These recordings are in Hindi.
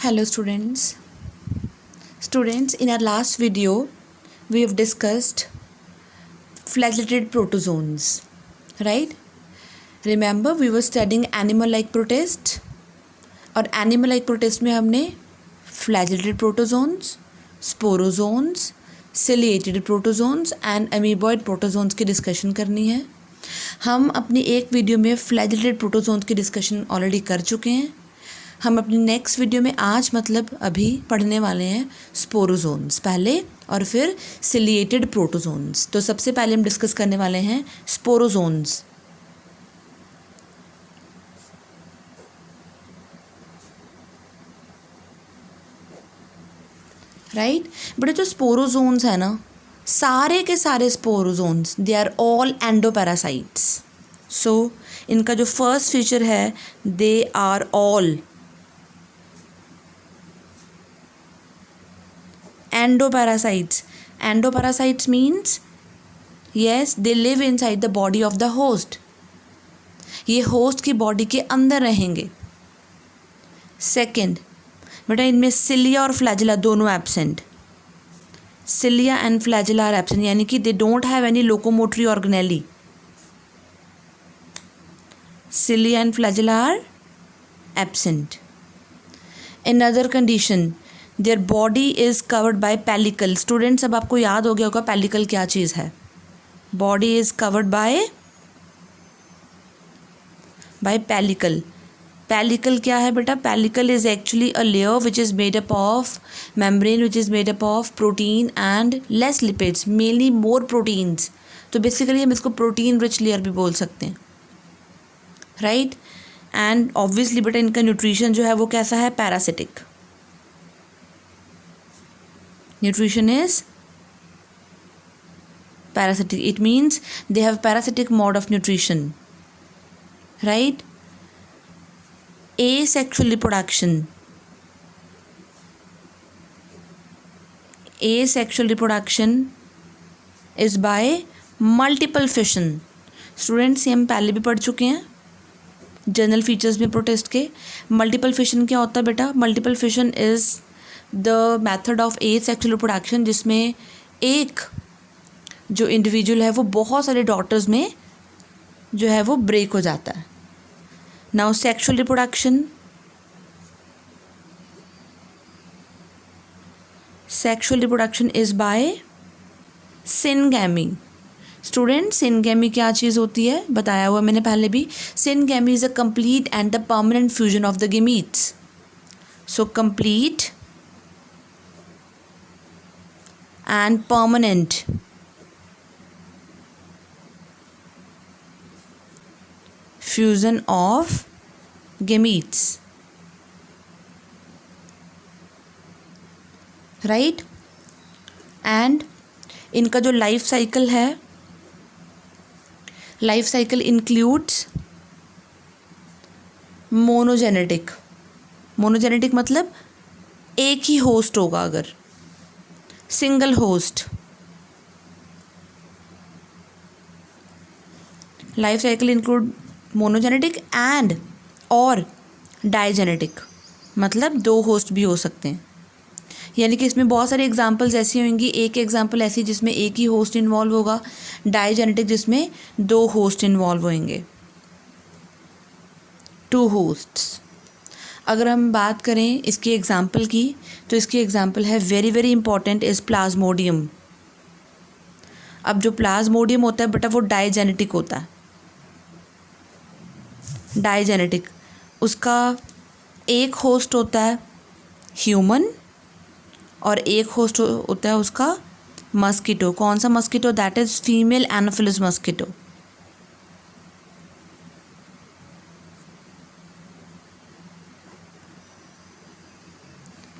Hello students. Students, in our last video, we have discussed flagellated protozoans, right? Remember, we were studying animal-like protist और animal-like protist में हमने flagellated protozoans, sporozoans, ciliated protozoans and amoeboid protozoans की डिस्कशन करनी है. हम अपनी एक वीडियो में flagellated protozoans की डिस्कशन ऑलरेडी कर चुके हैं. हम अपनी नेक्स्ट वीडियो में आज मतलब अभी पढ़ने वाले हैं स्पोरोजोन्स पहले और फिर सिलिएटेड प्रोटोजोन्स. तो सबसे पहले हम डिस्कस करने वाले हैं स्पोरोजोन्स. राइट बड़े जो स्पोरोजोन्स है ना, सारे के सारे sporozoans they are all endoparasites. So इनका जो फर्स्ट फीचर है, they are all endoparasites. Endoparasites means yes, they live inside the body of the host. ये होस्ट की बॉडी के अंदर रहेंगे. सेकेंड बेटा, इनमें सिलिया और फ्लैजिला दोनों absent. Cilia and flagella are absent, यानी कि they don't have any locomotory organelle. Cilia and flagella are absent. Another condition, their body is covered by pellicle. Students, अब आपको याद हो गया होगा पेलिकल क्या चीज़ है. Body is covered by pellicle. Pellicle क्या है बेटा? Pellicle is actually a layer which is made up of membrane which is made up of protein and less lipids, mainly more proteins. तो बेसिकली हम इसको प्रोटीन रिच लेयर भी बोल सकते हैं, राइट. एंड ऑब्वियसली बेटा इनका न्यूट्रिशन जो है वो कैसा है? Parasitic. Nutrition is parasitic. It means they have parasitic mode of nutrition, right? Asexual reproduction. Asexual reproduction is by multiple fission. Students, ये हम पहले भी पढ़ चुके हैं जनरल फीचर्स में प्रोटिस्ट के. मल्टीपल फिशन क्या होता है बेटा? Multiple fission is the method of asexual reproduction, जिसमें एक जो इंडिविजुअल है वो बहुत सारे डॉटर्स में जो है वो ब्रेक हो जाता है. Now sexual reproduction. Sexual reproduction is by syngamy. Student, syngamy क्या चीज़ होती है? बताया हुआ मैंने पहले भी. Syngamy is a complete and the permanent fusion of the gametes. So complete and permanent fusion of gametes, right. and इनका जो लाइफ साइकिल है, life cycle includes monogenetic. Monogenetic मतलब एक ही होस्ट होगा. अगर single host, life cycle include monogenetic and और डाइजेनेटिक, मतलब दो होस्ट भी हो सकते हैं. यानी कि इसमें बहुत सारे एग्जांपल्स ऐसी होंगी. एक एग्जांपल ऐसी जिसमें एक ही होस्ट इन्वॉल्व होगा, डाइजेनेटिक जिसमें दो होस्ट इन्वॉल्व होंगे, टू होस्ट्स. अगर हम बात करें इसकी एग्ज़ाम्पल की, तो इसकी एग्ज़ाम्पल है very very important is Plasmodium. अब जो प्लाज्मोडियम होता है बेटा वो डाइजेनेटिक होता है. डाइजेनेटिक, उसका एक होस्ट होता है ह्यूमन और एक होस्ट होता है उसका मस्कीटो. कौन सा mosquito? That is female Anopheles mosquito.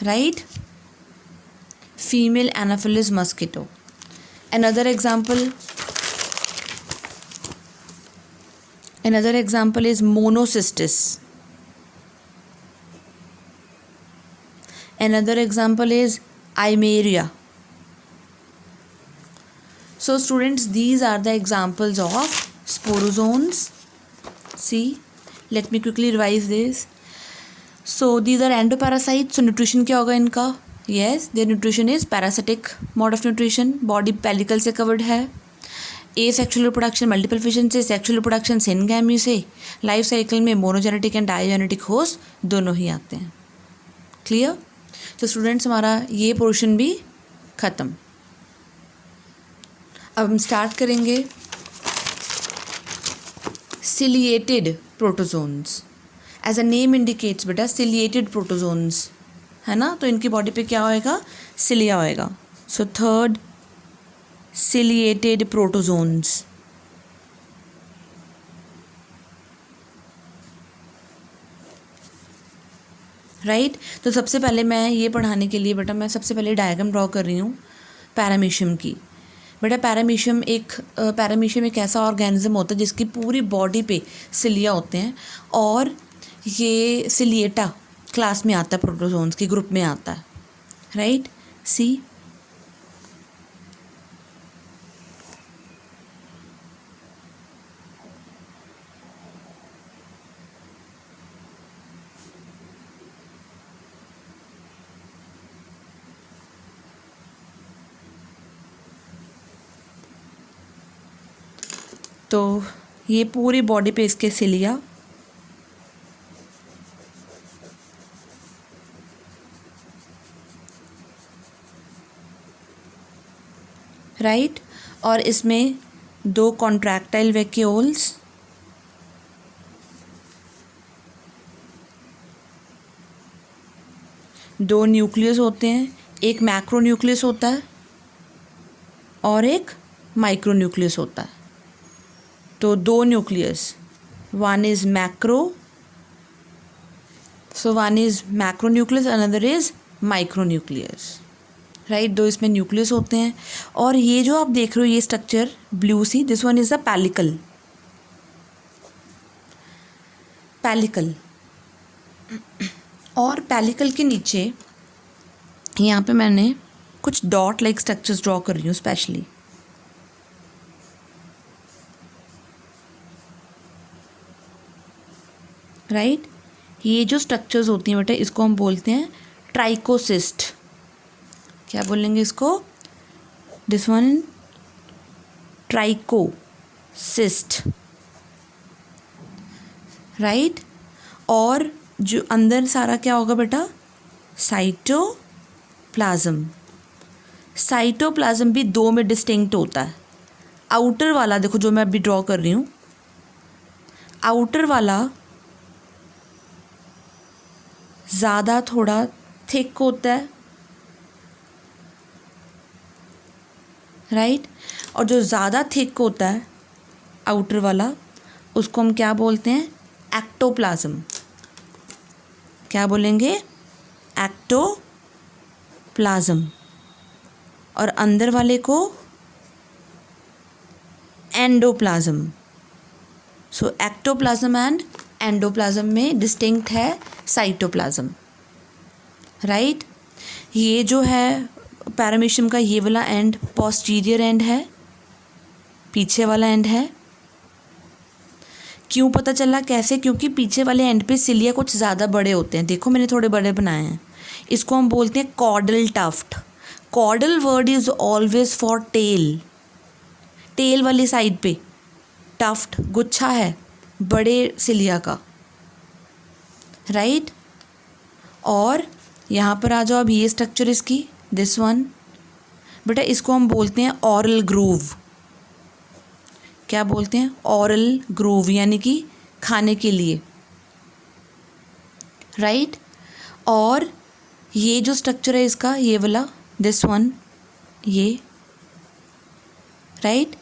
right, female anopheles mosquito. Another example is monocystis. Another example is Eimeria. So students, these are the examples of sporozoans. See, let me quickly revise this. So these are endoparasite. So nutrition क्या होगा इनका? Yes, their nutrition is parasitic mode of nutrition. Body pellicle से कवर्ड है. Asexual reproduction multiple fission से, सेक्शुअल रिप्रोडक्शन सिनगैमी से. लाइफ साइकिल में मोनोजेनेटिक एंड डायोजेनेटिक होस्ट दोनों ही आते हैं. क्लियर? तो स्टूडेंट्स हमारा ये पोर्शन भी ख़त्म. अब हम स्टार्ट करेंगे ciliated protozoans. As a name indicates बेटा, सिलिएटेड प्रोटोजोन्स है ना, तो इनकी बॉडी पे क्या होएगा? सिलिया होएगा. So third, ciliated protozoans. Right. तो सबसे पहले मैं ये पढ़ाने के लिए बेटा मैं सबसे पहले डायग्राम ड्रॉ कर रही हूँ पैरामीशियम की. बेटा पैरामीशियम एक ऐसा ऑर्गेनिज्म होता है जिसकी पूरी बॉडी पे सिलिया होते हैं, और ये सिलिएटा क्लास में आता है, प्रोटोजोन्स के ग्रुप में आता है. राइट. सी, तो ये पूरी बॉडी पे इसके सिलिया. राइट. और इसमें 2 कॉन्ट्रैक्टाइल वैक्यूल्स, दो न्यूक्लियस होते हैं. एक मैक्रो न्यूक्लियस होता है और एक माइक्रो न्यूक्लियस होता है. तो 2 nucleus, one is macro, so one is macro nucleus, another is micro nucleus. Right. 2 इसमें न्यूक्लियस होते हैं. और ये जो आप देख रहे हो ये स्ट्रक्चर ब्लू सी, this one is the pellicle. Pellicle. और पैलिकल के नीचे यहाँ पे मैंने कुछ डॉट लाइक स्ट्रक्चर्स ड्रॉ कर रही हूँ स्पेशली. राइट. ये जो स्ट्रक्चर्स होती हैं बेटा इसको हम बोलते हैं ट्राइकोसिस्ट. क्या बोलेंगे इसको? This one trichocyst. राइट. और जो अंदर सारा क्या होगा बेटा? साइटोप्लाज्म. साइटोप्लाज्म भी 2 में डिस्टिंक्ट होता है. आउटर वाला देखो जो मैं अभी ड्रॉ कर रही हूँ, आउटर वाला ज़्यादा थोड़ा थिक होता है. राइट. और जो ज़्यादा थिक होता है आउटर वाला उसको हम क्या बोलते हैं? एक्टोप्लाज्म. क्या बोलेंगे? एक्टोप्लाज्म. और अंदर वाले को endoplasm. So ectoplasm and endoplasm में डिस्टिंक्ट है साइटोप्लाज्म. राइट. ये जो है पैरामीशियम का ये वाला एंड पोस्टीरियर एंड है, पीछे वाला एंड है. क्यों पता चला? कैसे? क्योंकि पीछे वाले एंड पे सिलिया कुछ ज़्यादा बड़े होते हैं. देखो मैंने थोड़े बड़े बनाए हैं. इसको हम बोलते हैं caudal tuft. Caudal word is always for tail. Tail वाली साइड पे टफ्ट गुच्छा है बड़े सिलिया का. राइट. और यहाँ पर आ जाओ. अब ये स्ट्रक्चर इसकी, दिस वन बेटा इसको हम बोलते हैं ऑरल ग्रूव. क्या बोलते हैं? ऑरल ग्रूव, यानी कि खाने के लिए. राइट. और ये जो स्ट्रक्चर है इसका ये वाला, दिस वन, ये. राइट.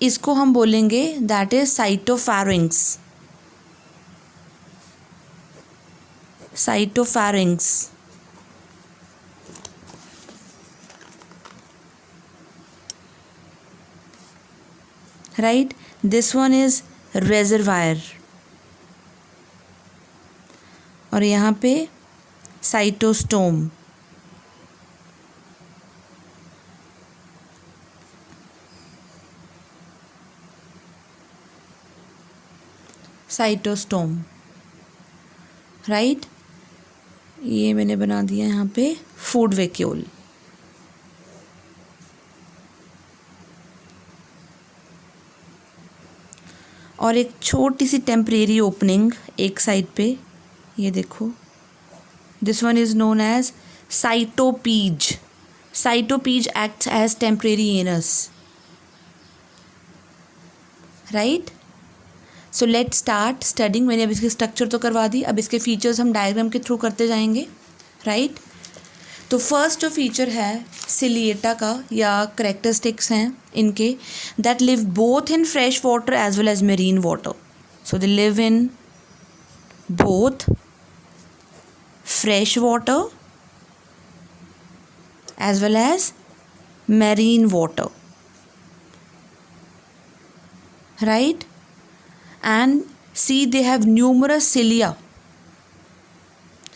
इसको हम बोलेंगे that is cytopharynx. Cytopharynx. Right. This one is reservoir. और यहाँ पे साइटोस्टोम. साइटोस्टोम. राइट। ये मैंने बना दिया यहाँ पे फूड वैक्यूल। और एक छोटी सी टेम्परेरी ओपनिंग एक साइड पे, ये देखो, this one is known as cytopyge. Cytopyge acts as temporary anus, right. So let start studying. मैंने अब इसकी स्ट्रक्चर तो करवा दी, अब इसके फीचर्स हम डायग्राम के थ्रू करते जाएंगे, राइट। तो फर्स्ट जो फीचर है सिलिएटा का या करेक्टरिस्टिक्स हैं इनके, that live both in fresh water as well as marine water. So they live in both fresh water as well as marine water, right? And see, they have numerous cilia,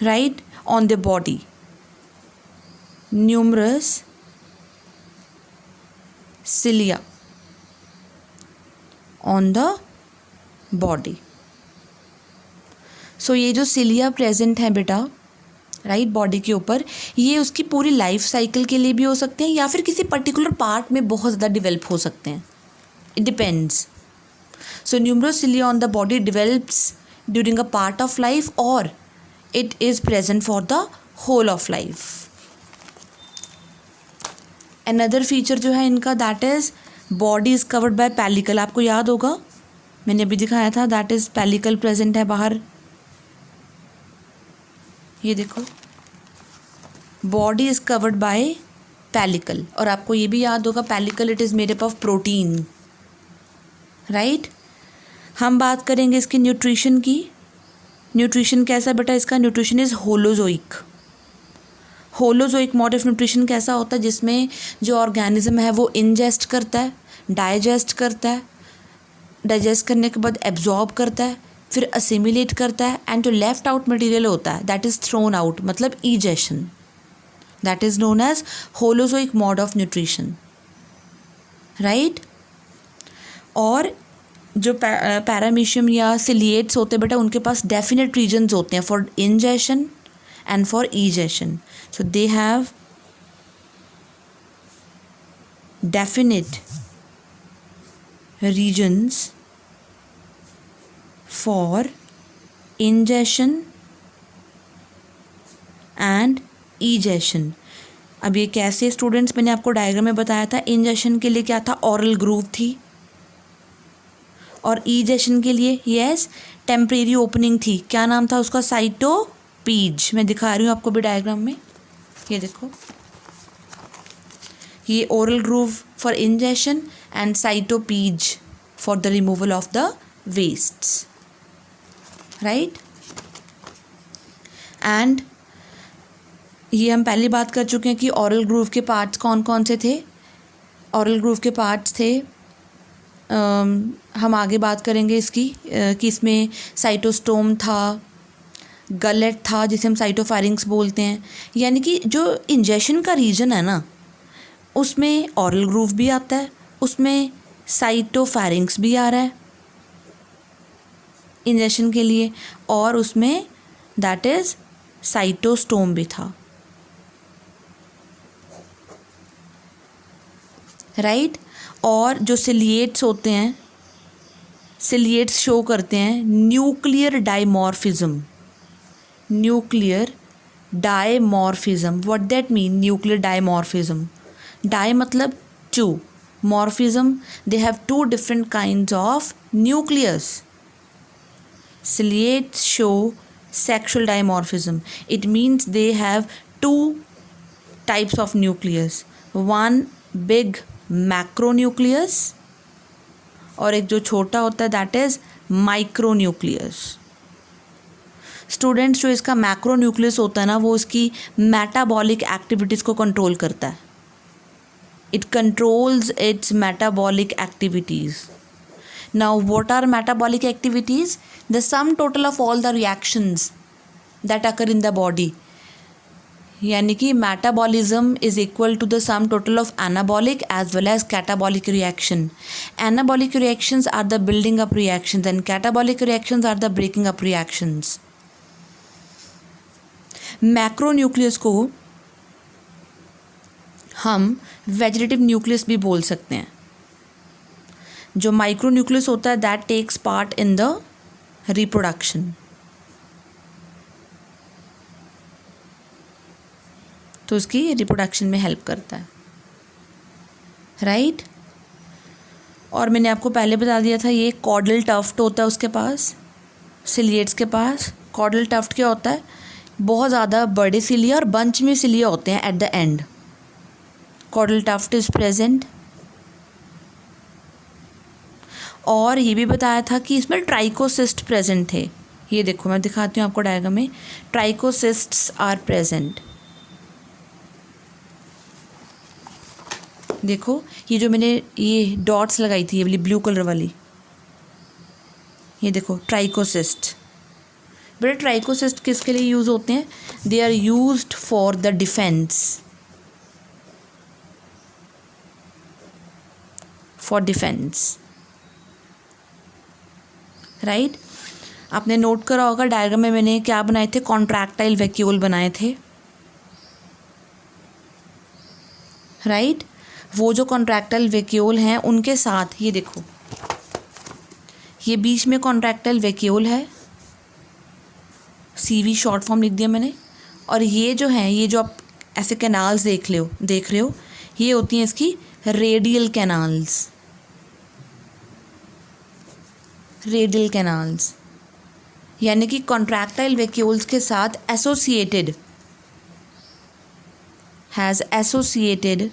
right, on their body. Numerous cilia on the body. So ये जो cilia present है बेटा, राइट, बॉडी के ऊपर, ये उसकी पूरी लाइफ साइकिल के लिए भी हो सकते हैं या फिर किसी पर्टिकुलर पार्ट में बहुत ज़्यादा डिवेल्प हो सकते हैं। It depends. So numerous cilia on the body develops during a part of life or it is present for the whole of life. Another feature जो है इनका, that is body is covered by pellicle। आपको याद होगा मैंने अभी दिखाया था, that is pellicle present है बाहर, ये देखो, body is covered by pellicle। और आपको ये भी याद होगा pellicle it is made up of protein, right. हम बात करेंगे इसकी न्यूट्रिशन की। न्यूट्रिशन कैसा बेटा इसका? Nutrition is holozoic. Holozoic mode of nutrition कैसा होता है? जिसमें जो ऑर्गेनिज्म है वो इंजेस्ट करता है, डाइजेस्ट करता है, डाइजेस्ट करने के बाद एब्जॉर्ब करता है, फिर असिमिलेट करता है, एंड जो लेफ्ट आउट मटेरियल होता है दैट इज़ थ्रोन आउट, मतलब egestion. That is known as holozoic mode of nutrition, right. और जो पैरामीशियम या सिलिएट्स होते हैं बेटा, उनके पास डेफिनेट रीजन्स होते हैं for ingestion and for ईजेशन। So they have definite reasons for ingestion and ईजेशन। अब ये कैसे स्टूडेंट्स, मैंने आपको डायग्राम में बताया था। इंजेशन के लिए क्या था? ऑरल ग्रूव थी। और ईजेशन के लिए यस टेम्परेरी ओपनिंग थी। क्या नाम था उसका? साइटोपीज। मैं दिखा रही हूँ आपको भी डायग्राम में, ये देखो, ये oral groove for ingestion and cytopyge for the removal of the wastes, right. And ये हम पहले बात कर चुके हैं कि ओरल ग्रूव के पार्ट्स कौन कौन से थे। ओरल ग्रूव के पार्ट्स थे, हम आगे बात करेंगे इसकी, कि इसमें साइटोस्टोम था, गलेट था जिसे हम साइटोफायरिंग्स बोलते हैं। यानी कि जो इंजेशन का रीजन है ना, उसमें ओरल ग्रूव भी आता है, उसमें साइटोफायरिंग्स भी आ रहा है इंजेशन के लिए, और उसमें दैट इज़ साइटोस्टोम भी था, राइट। और जो सिलिएट्स होते हैं, सिलिएट्स शो करते हैं nuclear dimorphism. Nuclear dimorphism, what that mean? Nuclear dimorphism, di मतलब two, morphism they have two different kinds of nucleus. Ciliates show sexual dimorphism. It means they have two types of nucleus. One big macronucleus और एक जो छोटा होता है that is micronucleus. स्टूडेंट्स, जो इसका मैक्रोन्यूक्लियस होता है ना, वो इसकी मेटाबॉलिक एक्टिविटीज़ को कंट्रोल करता है। It controls it's metabolic activities. Now, what are metabolic activities? The sum total of all the reactions that occur in the body. यानी कि metabolism is equal to the sum total of anabolic as well as catabolic reaction. Anabolic reactions are the building up reactions and catabolic reactions are the breaking up reactions. Macro nucleus को हम वेजिटेटिव न्यूक्लियस भी बोल सकते हैं. जो माइक्रो न्यूक्लियस होता है that takes part in the reproduction. तो उसकी रिप्रोडक्शन में हेल्प करता है, राइट. और मैंने आपको पहले बता दिया था ये कॉर्डल टफ्ट होता है उसके पास, सिलिएट्स के पास. कॉर्डल टफ्ट क्या होता है, बहुत ज़्यादा बड़े सिलिया और बंच में सिलिया होते हैं at the end. Caudal tuft is present. और ये भी बताया था कि इसमें ट्राइकोसिस्ट प्रेजेंट थे. ये देखो मैं दिखाती हूँ आपको डायग्राम में. ट्राइकोसिस्ट्स आर प्रेजेंट. देखो ये जो मैंने ये डॉट्स लगाई थी, ये वाली ब्लू कलर वाली, ये देखो ट्राइकोसिस्ट. बेटा ट्राइकोसिस्ट किसके लिए यूज़ होते हैं? They are used for the defence. For defence, right. आपने नोट करा होगा डायग्राम में मैंने क्या बनाए थे, कॉन्ट्रैक्टाइल वैक्यूल बनाए थे, राइट. वो जो कॉन्ट्रैक्टाइल वैक्यूल हैं उनके साथ ये देखो, ये बीच में कॉन्ट्रैक्टाइल वैक्यूल है, CV शॉर्ट फॉर्म लिख दिया मैंने. और ये जो है, ये जो आप ऐसे कैनाल्स देख रहे हो, ये होती हैं इसकी रेडियल कैनाल्स. रेडियल कैनाल्स यानी कि कॉन्ट्रैक्टाइल वैक्यूल्स के साथ associated, has associated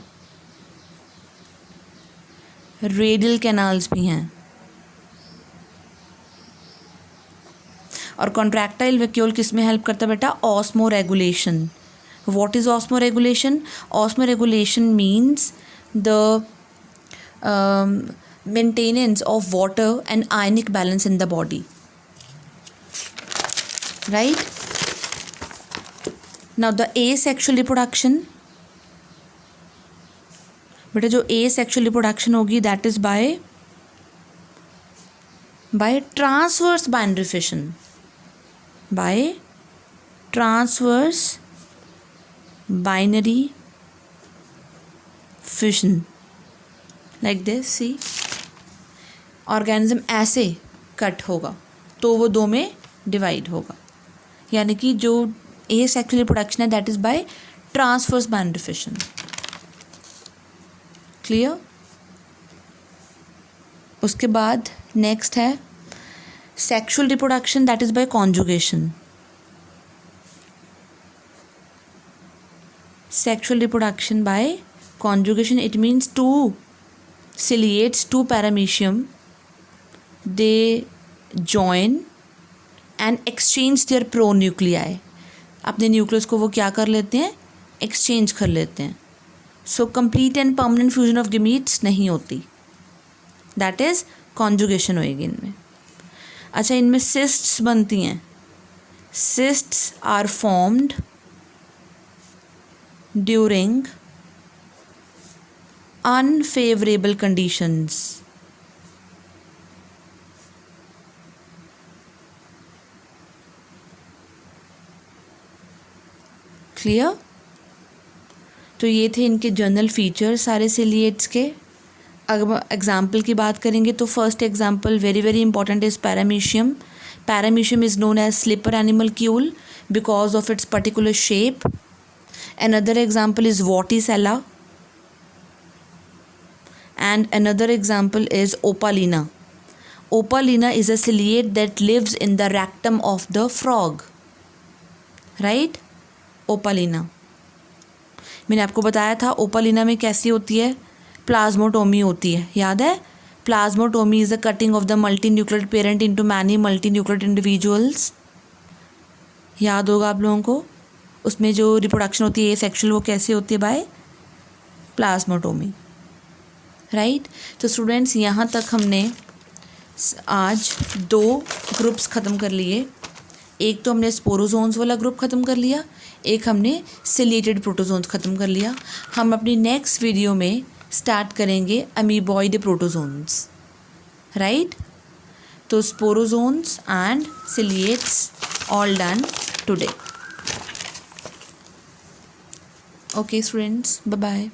radial canals भी हैं. और कॉन्ट्रैक्टाइल वैक्यूल किस में हेल्प करता है बेटा? Osmo regulation. What is osmo regulation? Osmo regulation means the maintenance of water and ionic balance in the body, right. Now the asexual reproduction, बेटा जो asexual reproduction होगी that is by transverse binary fission, by transverse binary fission, like this. See, organism ऐसे कट होगा तो वो दो में डिवाइड होगा. यानी कि जो एसेक्सुअल रिप्रोडक्शन है that is by transverse binary fission. Clear. उसके बाद नेक्स्ट है sexual reproduction that is by conjugation. Sexual reproduction by conjugation, it means two ciliates, two paramecium, they join and exchange their pronuclei. अपने न्यूक्लियस को वो क्या कर लेते हैं? एक्सचेंज कर लेते हैं. So complete and permanent fusion of gametes नहीं होती, दैट इज़ कॉन्जुगेशन होएगी इनमें. अच्छा, इनमें सिस्ट्स बनती हैं. Cysts are formed during unfavorable conditions. Clear. तो ये थे इनके जनरल फीचर्स सारे सिलिएट्स के. अगर एग्जाम्पल की बात करेंगे तो first example very very important is paramecium. Paramecium is known as slipper animalcule because of its particular shape. Another example is vorticella. And another example is Opalina. Opalina is a ciliate that lives in the rectum of the frog, right. Opalina मैंने आपको बताया था ओपालिना में कैसी होती है, प्लाज्मोटोमी होती है, याद है. Plasmotomy is the cutting of the multi nucleoid parent into many multi nucleoid individuals. याद होगा आप लोगों को. उसमें जो रिप्रोडक्शन होती है सेक्सुअल वो कैसे होती है? By plasmotomy, right. तो स्टूडेंट्स यहाँ तक हमने आज 2 ग्रुप्स ख़त्म कर लिए. एक तो हमने स्पोरोजोन्स वाला ग्रुप ख़त्म कर लिया, एक हमने सिलिएटेड प्रोटोजोन्स ख़त्म कर लिया. हम अपनी नेक्स्ट वीडियो में स्टार्ट करेंगे अमीबॉइड प्रोटोजोन्स, राइट. तो sporozoans and ciliates all done today. Okay, students, bye bye.